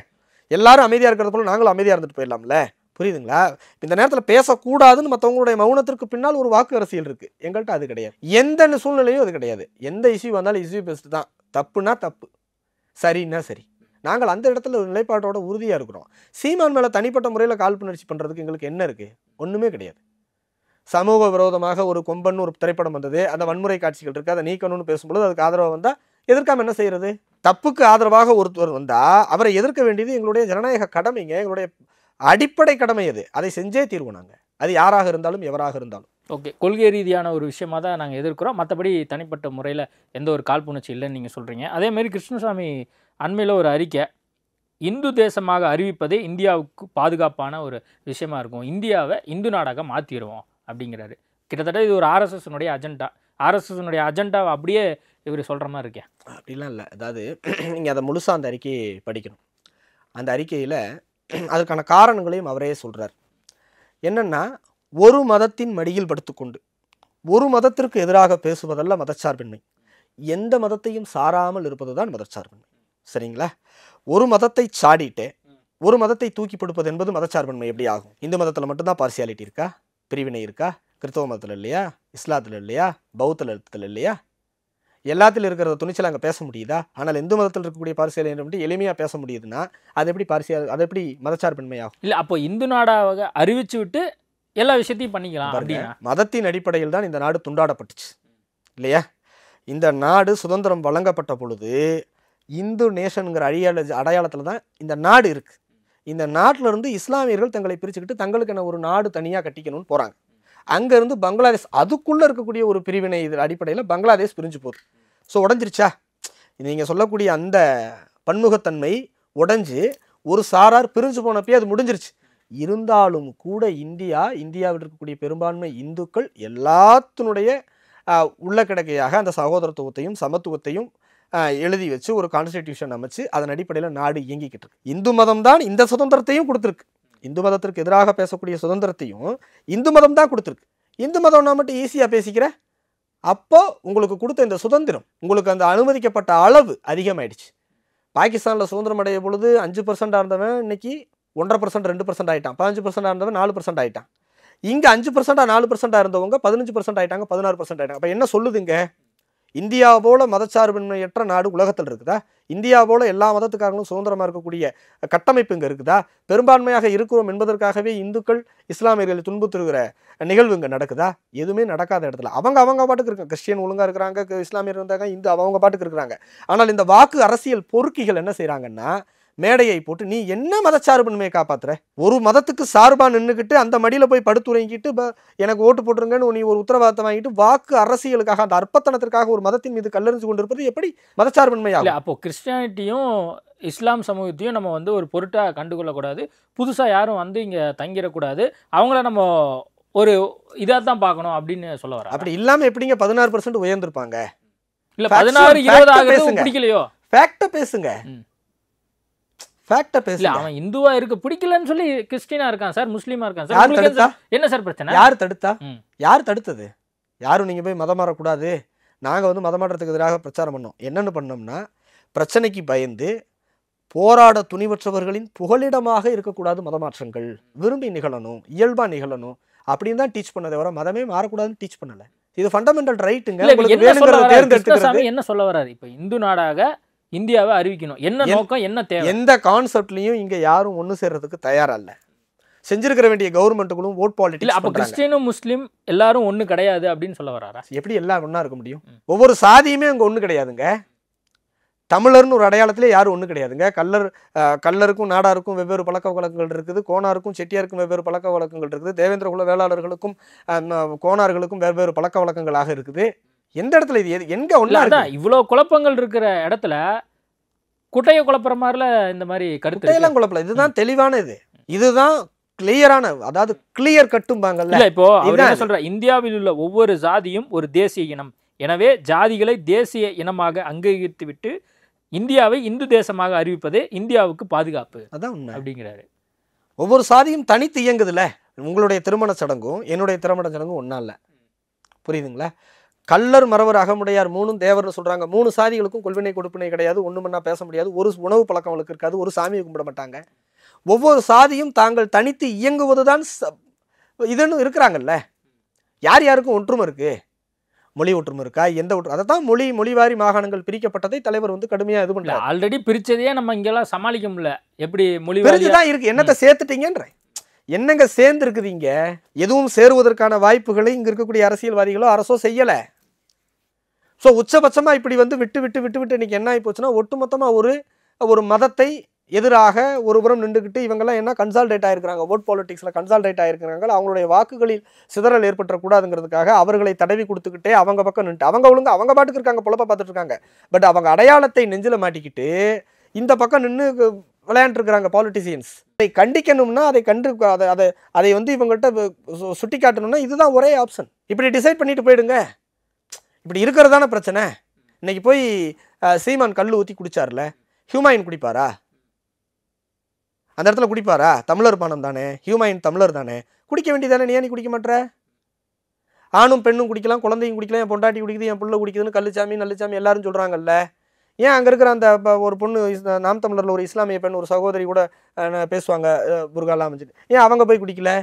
எல்லாரும் அமைதியாக இருக்கிறது போல நாங்களும் அமைதியாக இருந்துட்டு போயிடலாம்ல, புரியுதுங்களா? இந்த நேரத்தில் பேசக்கூடாதுன்னு மற்றவங்களுடைய மௌனத்திற்கு பின்னால் ஒரு வாக்கு அரசியல் இருக்குது. எங்கள்கிட்ட அது கிடையாது, எந்த சூழ்நிலையும் அது கிடையாது. எந்த இஷ்யூ வந்தாலும் இஷ்யூ பெஸ்ட் தான். தப்புனா தப்பு, சரின்னா சரி. நாங்கள் அந்த இடத்துல ஒரு நிலைப்பாட்டோட உறுதியாக இருக்கிறோம். சீமான் மேலே தனிப்பட்ட முறையில் காழ்ப்புணர்ச்சி பண்ணுறதுக்கு எங்களுக்கு என்ன இருக்குது? ஒன்றுமே கிடையாது. சமூக விரோதமாக ஒரு கொம்பன் ஒரு திரைப்படம் வந்தது, அந்த வன்முறை காட்சிகள் இருக்குது, அதை நீக்கணும்னு பேசும்பொழுது அதுக்கு ஆதரவாக வந்தால் எதிர்க்காமல் என்ன செய்கிறது? தப்புக்கு ஆதரவாக ஒருத்தர் வந்தால் அவரை எதிர்க்க வேண்டியது எங்களுடைய ஜனநாயக கடமைங்க, எங்களுடைய அடிப்படை கடமை. அதை செஞ்சே தீர்வோம் நாங்கள், அது யாராக இருந்தாலும் எவராக இருந்தாலும். ஓகே, கொள்கை ரீதியான ஒரு விஷயமாக தான் நாங்கள் எதிர்க்கிறோம், மற்றபடி தனிப்பட்ட முறையில் எந்த ஒரு காழ்ப்புணர்ச்சி இல்லைன்னு நீங்கள் சொல்கிறீங்க. அதேமாரி கிருஷ்ணசாமி அண்மையில் ஒரு அறிக்கை, இந்து தேசமாக அறிவிப்பதே இந்தியாவுக்கு பாதுகாப்பான ஒரு விஷயமா இருக்கும், இந்தியாவை இந்து நாடாக மாற்றிடுவோம் அப்படிங்கிறாரு. கிட்டத்தட்ட இது ஒரு ஆர்எஸ்எஸ்னுடைய அஜெண்டா. ஆர்எஸ்எஸ்னுடைய அஜெண்டாவை அப்படியே இவர் சொல்கிற மாதிரி இருக்கேன். அப்படிலாம் இல்லை. அதாவது நீங்கள் அதை முழுசாக அந்த அறிக்கையை படிக்கணும். அந்த அறிக்கையில் அதற்கான காரணங்களையும் அவரே சொல்கிறார். என்னென்னா, ஒரு மதத்தின் மடியில் படுத்துக்கொண்டு ஒரு மதத்திற்கு எதிராக பேசுவதல்ல மதச்சார்பின்மை, எந்த மதத்தையும் சாராமல் இருப்பது தான் மதச்சார்பின்மை. சரிங்களா? ஒரு மதத்தை சாடிட்டு ஒரு மதத்தை தூக்கி பிடிப்பது என்பது மதச்சார்பின்மை எப்படி ஆகும்? இந்து மதத்தில் மட்டும்தான் பார்சியாலிட்டி இருக்கா? பிரிவினை இருக்கா? கிறிஸ்தவ மதத்தில் இல்லையா? இஸ்லாத்தில் இல்லையா? பௌத்தத்தில் இல்லையா? எல்லாத்திலும் இருக்கிறத துணிச்சல் அங்கே பேச முடியுதா? ஆனால் இந்து மதத்தில் இருக்கக்கூடிய பார்சியாலிட்டி எளிமையாக பேச முடியுதுன்னா அது எப்படி அது எப்படி மதச்சார்பின்மை ஆகும்? இல்லை, அப்போ இந்து நாடாக அறிவிச்சு விட்டு எல்லா விஷயத்தையும் பண்ணிக்கலாம் அப்படின்னா மதத்தின் அடிப்படையில் தான் இந்த நாடு துண்டாடப்பட்டுச்சு இல்லையா? இந்த நாடு சுதந்திரம் வழங்கப்பட்ட பொழுது இந்து நேஷனுங்கிற அடையாளத்தில் தான் இந்த நாடு இருக்குது. இந்த நாட்டில் இருந்து இஸ்லாமியர்கள் தங்களை பிரிச்சுக்கிட்டு தங்களுக்கான ஒரு நாடு தனியாக கட்டிக்கணும்னு போகிறாங்க. அங்கேருந்து பங்களாதேஷ் அதுக்குள்ளே இருக்கக்கூடிய ஒரு பிரிவினை இது அடிப்படையில் பங்களாதேஷ் பிரிஞ்சு போகுது. ஸோ உடஞ்சிருச்சா? நீங்கள் சொல்லக்கூடிய அந்த பன்முகத்தன்மை உடஞ்சி ஒரு சாரார் பிரிஞ்சு போனப்பே அது முடிஞ்சிருச்சு. இருந்தாலும் கூட இந்தியாவில் இருக்கக்கூடிய பெரும்பான்மை இந்துக்கள் எல்லாத்தினுடைய உள்ள கிடக்கையாக அந்த சகோதரத்துவத்தையும் சமத்துவத்தையும் எழுதி வச்சு ஒரு கான்ஸ்டிடியூஷன் அமைச்சு அதன் அடிப்படையில் நாடு இயங்கிக்கிட்டு இருக்கு. இந்து மதம் தான் இந்த சுதந்திரத்தையும் கொடுத்துருக்கு. இந்து மதத்திற்கு எதிராக பேசக்கூடிய சுதந்திரத்தையும் இந்து மதம் தான் கொடுத்துருக்கு. இந்து மதம் நான் மட்டும் ஈஸியாக பேசிக்கிறேன். அப்போ உங்களுக்கு கொடுத்த இந்த சுதந்திரம், உங்களுக்கு அந்த அனுமதிக்கப்பட்ட அளவு அதிகமாயிடுச்சு. பாகிஸ்தானில் சுதந்திரம் அடைய பொழுது 5% இருந்தவன் இன்னைக்கு 1.5%, 2% ஆகிட்டான். 15% இருந்தவன் 4% ஆகிட்டான். இங்கே 5%, 4% இருந்தவங்க 15% ஆகிட்டாங்க, 16% ஆகிட்டாங்க. அப்போ என்ன சொல்லுதுங்க? இந்தியா போல மதச்சார்பின்மையற்ற நாடு உலகத்தில் இருக்குதா? இந்தியா போல எல்லா மதத்துக்காரங்களும் சுதந்திரமாக இருக்கக்கூடிய கட்டமைப்பு இங்கே இருக்குதா? பெரும்பான்மையாக இருக்கிறோம் என்பதற்காகவே இந்துக்கள் இஸ்லாமியர்களை துன்புறுத்துகிற நிகழ்வு இங்கே நடக்குதா? எதுவுமே நடக்காத இடத்துல அவங்க பாட்டுக்கு இருக்காங்க. கிறிஸ்டியன் ஒழுங்காக இருக்கிறாங்க, இஸ்லாமியர் இருந்தாங்க, இந்து அவங்க பாட்டுக்கு இருக்கிறாங்க. ஆனால் இந்த வாக்கு அரசியல் பொறுக்கிகள் என்ன செய்கிறாங்கன்னா, மேடையை போட்டு நீ என்ன மதச்சார்பின்மையை காப்பாத்துற? ஒரு மதத்துக்கு சார்பாக நின்றுக்கிட்டு அந்த மடியில் போய் படுத்துறங்கிட்டு எனக்கு ஓட்டு போட்டுருங்கன்னு நீ ஒரு உத்தரவாதத்தை வாங்கிட்டு வாக்கு அரசியலுக்காக அந்த அற்பத்தனத்திற்காக ஒரு மதத்தின் மீது கல்லெறிஞ்சு கொண்டிருப்பது எப்படி மதச்சார்பின்மையாக? அப்போ கிறிஸ்டியானிட்டியும் இஸ்லாம் சமூகத்தையும் நம்ம வந்து ஒரு பொருட்டாக கண்டுகொள்ளக்கூடாது. புதுசாக யாரும் வந்து இங்கே தங்கிடக்கூடாது. அவங்கள நம்ம ஒரு இதாக தான் பார்க்கணும் அப்படின்னு சொல்ல வர. அப்படி இல்லாமல் எப்படிங்க 16% உயர்ந்திருப்பாங்க? இல்லை 16-20 பிடிக்கலையோ? ஃபேக்டை பேசுங்க. ஃபேக்டை பேசல. அவன் இந்துவா இருக்க பிடிக்கலன்னு சொல்லி கிறிஸ்டியனா இருக்கான் சார், முஸ்லீமா இருக்கான் சார். என்ன சார் பிரச்சனை? யார் தடுத்தா? யார் தடுத்தது? யாரும் நீங்கள் போய் மதம் மாறக்கூடாது, நாங்கள் வந்து மதம் மாற்றத்துக்கு எதிராக பிரச்சாரம் பண்ணோம். என்னென்னு பண்ணோம்னா, பிரச்சனைக்கு பயந்து போராட துணிவற்றவர்களின் புகலிடமாக இருக்கக்கூடாது மதமாற்றங்கள், விரும்பி நிகழணும், இயல்பாக நிகழணும் அப்படின்னு தான் டீச் பண்ணதை வர மதமே மாறக்கூடாதுன்னு டீச் பண்ணலை. இது ஃபண்டமெண்டல் ரைட்டுங்க. என்ன சொல்ல வராது? இப்போ இந்து நாடாக இந்தியாவை அறிவிக்கணும், என்ன நோக்கம், என்ன தேவை? எந்த கான்செப்ட்லையும் இங்கே யாரும் ஒன்று சேர்றதுக்கு தயாரா இல்லை. செஞ்சிருக்கிற வேண்டிய கவர்மெண்ட்டுகளும் ஓட் பாலிட்டிக்ஸ். அப்போ கிறிஸ்டியனும் முஸ்லீம் எல்லாரும் ஒன்று கிடையாது அப்படின்னு சொல்ல வராரா? எப்படி எல்லாம் ஒன்றா இருக்க முடியும்? ஒவ்வொரு சாதியுமே அங்கே ஒன்று கிடையாதுங்க. தமிழர்னு ஒரு அடையாளத்திலே யாரும் ஒன்று கிடையாதுங்க. கல்லருக்கும் நாடாருக்கும் வெவ்வேறு பழக்க வழக்கங்கள் இருக்குது, கோனாருக்கும் செட்டியாருக்கும் வெவ்வேறு பழக்க வழக்கங்கள் இருக்குது, தேவேந்திர குல வேளாளர்களுக்கும் கோனார்களுக்கும் வெவ்வேறு பழக்க வழக்கங்களாக இருக்குது. எந்த இடத்துல இது எங்க ஒன்றா இருக்கு? இவ்வளோ குழப்பங்கள் இருக்கிற இடத்துல குட்டையை குழப்புற மாதிரில இந்த மாதிரி கருத்து குழப்பல. இதுதான் தெளிவான இதுதான் கிளியரான, அதாவது கிளியர் கட்டும்பாங்கல்ல. இப்போ என்ன சொல்ற, இந்தியாவில் உள்ள ஒவ்வொரு ஜாதியும் ஒரு தேசிய இனம், எனவே ஜாதிகளை தேசிய இனமாக அங்கீகரித்து விட்டு இந்தியாவை இந்து தேசமாக அறிவிப்பதே இந்தியாவுக்கு பாதுகாப்பு. அதான் உண்மை அப்படிங்கிறாரு. ஒவ்வொரு சாதியும் தனித்து இயங்குதுல்ல. உங்களுடைய திருமண சடங்கும் என்னுடைய திருமண சடங்கும் ஒன்றா இல்லை, புரியுதுங்களா? கல்லர் மறவர் அகமுடையார் 3 தேவர்னு சொல்கிறாங்க. 3 சாதிகளுக்கும் கொள்வினை கொடுப்பினை கிடையாது, ஒன்று மண்ணா பேச முடியாது, ஒரு உணவு பழக்கம் அவளுக்கு இருக்காது, ஒரு சாமியை கும்பிட மாட்டாங்க. ஒவ்வொரு சாதியும் தாங்கள் தனித்து இயங்குவது தான் இதுன்னு இருக்கிறாங்கல்ல. யார் யாருக்கும் ஒற்றுமை இருக்குது? மொழி ஒற்றுமை இருக்கா? எந்த ஒற்றுமை? அதை தான் மொழிவாரி மாகாணங்கள் பிரிக்கப்பட்டதை தலைவர் வந்து கடுமையாக இது பண்ணல. ஆல்ரெடி பிரித்ததையே நம்ம இங்கெல்லாம் சமாளிக்க முடியல. எப்படி மொழி பிரிச்சுதான் இருக்குது. என்னத்தை சேர்த்துட்டீங்கன்ற என்னங்க சேர்ந்துருக்குது? இங்கே எதுவும் சேருவதற்கான வாய்ப்புகளை இங்கே இருக்கக்கூடிய அரசியல்வாதிகளோ அரசோ செய்யலை. ஸோ உச்சபட்சமாக இப்படி வந்து விட்டு இன்னைக்கு என்ன ஆகி போச்சுன்னா, ஒட்டுமொத்தமாக ஒரு மதத்தை எதிராக ஒரு புறம் நின்றுக்கிட்டு இவங்கெல்லாம் என்ன கன்சால்டேட் ஆகிருக்கிறாங்க, ஓட் பாலிட்டிக்ஸில் கன்சால்டேட் ஆகிருக்கிறாங்க. அவங்களுடைய வாக்குகளில் சிதறல் ஏற்பட்டக்கூடாதுங்கிறதுக்காக அவர்களை தடவி கொடுத்துக்கிட்டே அவங்க பக்கம் நின்றுட்டு அவங்க ஒழுங்கு அவங்க பாட்டுக்கு இருக்காங்க, பொழப்ப பார்த்துட்டு இருக்காங்க. பட் அவங்க அடையாளத்தை நெஞ்சில் மாட்டிக்கிட்டு இந்த பக்கம் நின்று விளையாண்டுருக்கிறாங்க பாலிட்டிஷியன்ஸ். அதை கண்டிக்கணும்னா அதை வந்து இவங்கள்ட்ட சுட்டி காட்டணும்னா இதுதான் ஒரே ஆப்ஷன். இப்படி டிசைட் பண்ணிட்டு போயிடுங்க. இப்படி இருக்கிறதான பிரச்சனை. இன்னைக்கு போய் சீமான் கல் ஊற்றி குடிச்சார்ல, ஹியூமாயின் குடிப்பாரா? அந்த இடத்துல குடிப்பாரா? தமிழர் பானம் தானே, ஹியூமாயின் தமிழர் தானே, குடிக்க வேண்டியதானே. நீ குடிக்க மாட்டேற? ஆணும் பெண்ணும் குடிக்கலாம், குழந்தையும் குடிக்கலாம், என் பொண்டாட்டி குடிக்குது, என் பிள்ளை குடிக்குதுன்னு கல்லுச்சாமி நல்லுச்சாமி எல்லாரும் சொல்கிறாங்கல்ல. ஏன் அங்கே இருக்கிற அந்த ஒரு பொண்ணு, நாம் தமிழரில் ஒரு இஸ்லாமிய பெண், ஒரு சகோதரி கூட பேசுவாங்க புர்காலாம் அமைச்சிட்டு, ஏன் அவங்க போய் குடிக்கல?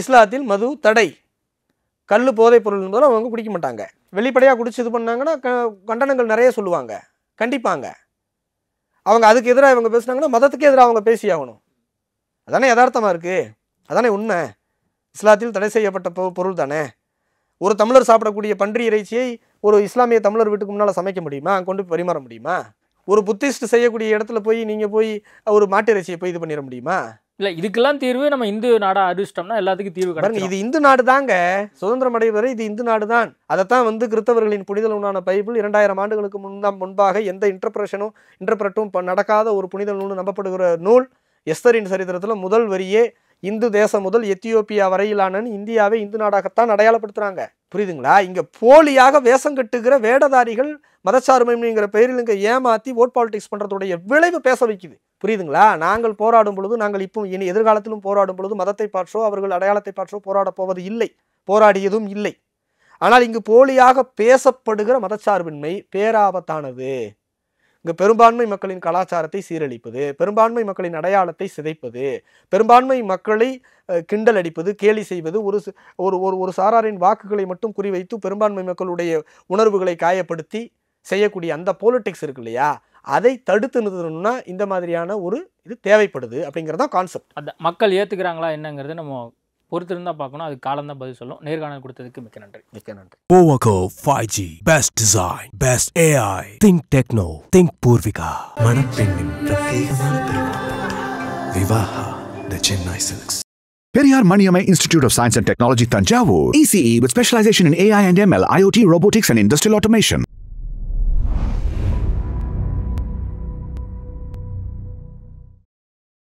இஸ்லாத்தில் மது தடை, கல் போதைப் பொருள் இருந்தாலும் அவங்க குடிக்க மாட்டாங்க. வெளிப்படையாக குடிச்சு இது பண்ணாங்கன்னா கண்டனங்கள் நிறைய சொல்லுவாங்க, கண்டிப்பாங்க. அவங்க அதுக்கு எதிராக இவங்க பேசுனாங்கன்னா மதத்துக்கு எதிராக அவங்க பேசி ஆகணும். அதானே யதார்த்தமாக இருக்குது, அதானே உண்மை. இஸ்லாத்தில் தடை செய்யப்பட்ட பொருள் தானே. ஒரு தமிழர் சாப்பிடக்கூடிய பன்றி இறைச்சியை ஒரு இஸ்லாமிய தமிழர் வீட்டுக்கு முன்னால் சமைக்க முடியுமா? அங்கே கொண்டு பரிமாற முடியுமா? ஒரு புத்திஸ்ட் செய்யக்கூடிய இடத்துல போய் நீங்கள் போய் ஒரு மாட்டு இறைச்சியை போய் இது பண்ணிட முடியுமா? இல்லை, இதுக்கெல்லாம் தீர்வு நம்ம இந்து நாடாக அறிவிச்சிட்டோம்னா எல்லாத்துக்கும் தீர்வு கிடைக்கும். இது இந்து நாடு தாங்க, சுதந்திரம் அடைவரை இது இந்து நாடு தான். அதைத்தான் வந்து கிறிஸ்தவர்களின் புனித நூலான பைபிள் 2000 ஆண்டுகளுக்கு முன்பாக எந்த இன்டர்பிரட்டும் நடக்காத ஒரு புனித நூல் நம்பப்படுகிற நூல். எஸ்தரின் சரித்திரத்தில் முதல் வரியே இந்து தேசம் முதல் எத்தியோப்பியா வரையிலான இந்தியாவை இந்து நாடாகத்தான் அடையாளப்படுத்துறாங்க. புரியுதுங்களா? இங்க போலியாக வேஷம் கட்டுகிற வேடதாரிகள் மதச்சார்பைங்கிற பெயரில் இங்க ஏமாத்தி ஓட் பாலிடிக்ஸ் பண்றதுடைய விளைவு பேச வைக்குது. புரியுதுங்களா? நாங்கள் போராடும் பொழுது, நாங்கள் இப்போ இனி எதிர்காலத்திலும் போராடும் பொழுது மதத்தை பாற்றோ அவர்கள் அடையாளத்தை பாற்றோ போராட போவது இல்லை, போராடியதும் இல்லை. ஆனால் இங்கு போலியாக பேசப்படுகிற மதச்சார்பின்மை பேராபத்தானது. இங்கே பெரும்பான்மை மக்களின் கலாச்சாரத்தை சீரழிப்பது, பெரும்பான்மை மக்களின் அடையாளத்தை சிதைப்பது, பெரும்பான்மை மக்களை கிண்டல் அடிப்பது, கேலி செய்வது, ஒரு சாராரின் வாக்குகளை மட்டும் குறிவைத்து பெரும்பான்மை மக்களுடைய உணர்வுகளை காயப்படுத்தி செய்யக்கூடிய அந்த பாலிடிக்ஸ் இருக்கு இல்லையா, அதை தடுத்து நிறுத்தணும்னா இந்த மாதிரியான ஒரு இது தேவைப்படுது அப்படிங்கிறதா கான்செப்ட். அந்த மக்கள் ஏற்றுக்கிறாங்களா என்னங்கிறது நம்ம பொறுத்திருந்தா பார்க்கணும். அது காலம் தான் பதில் சொல்லும். நேர்காணல் கொடுத்ததுக்கு மிக்க நன்றி. மிக்க நன்றி. Powerco 5G, best design, best AI. Think Techno, think Purvika. மணப்பெண்ணின் பிரத்யேகமான திருமணம். Vivaha the Chennai Silks. Periyar Maniammai Institute of Science and Technology, Tanjavur. ECE with specialization in AI and ML, IoT, robotics, and industrial automation.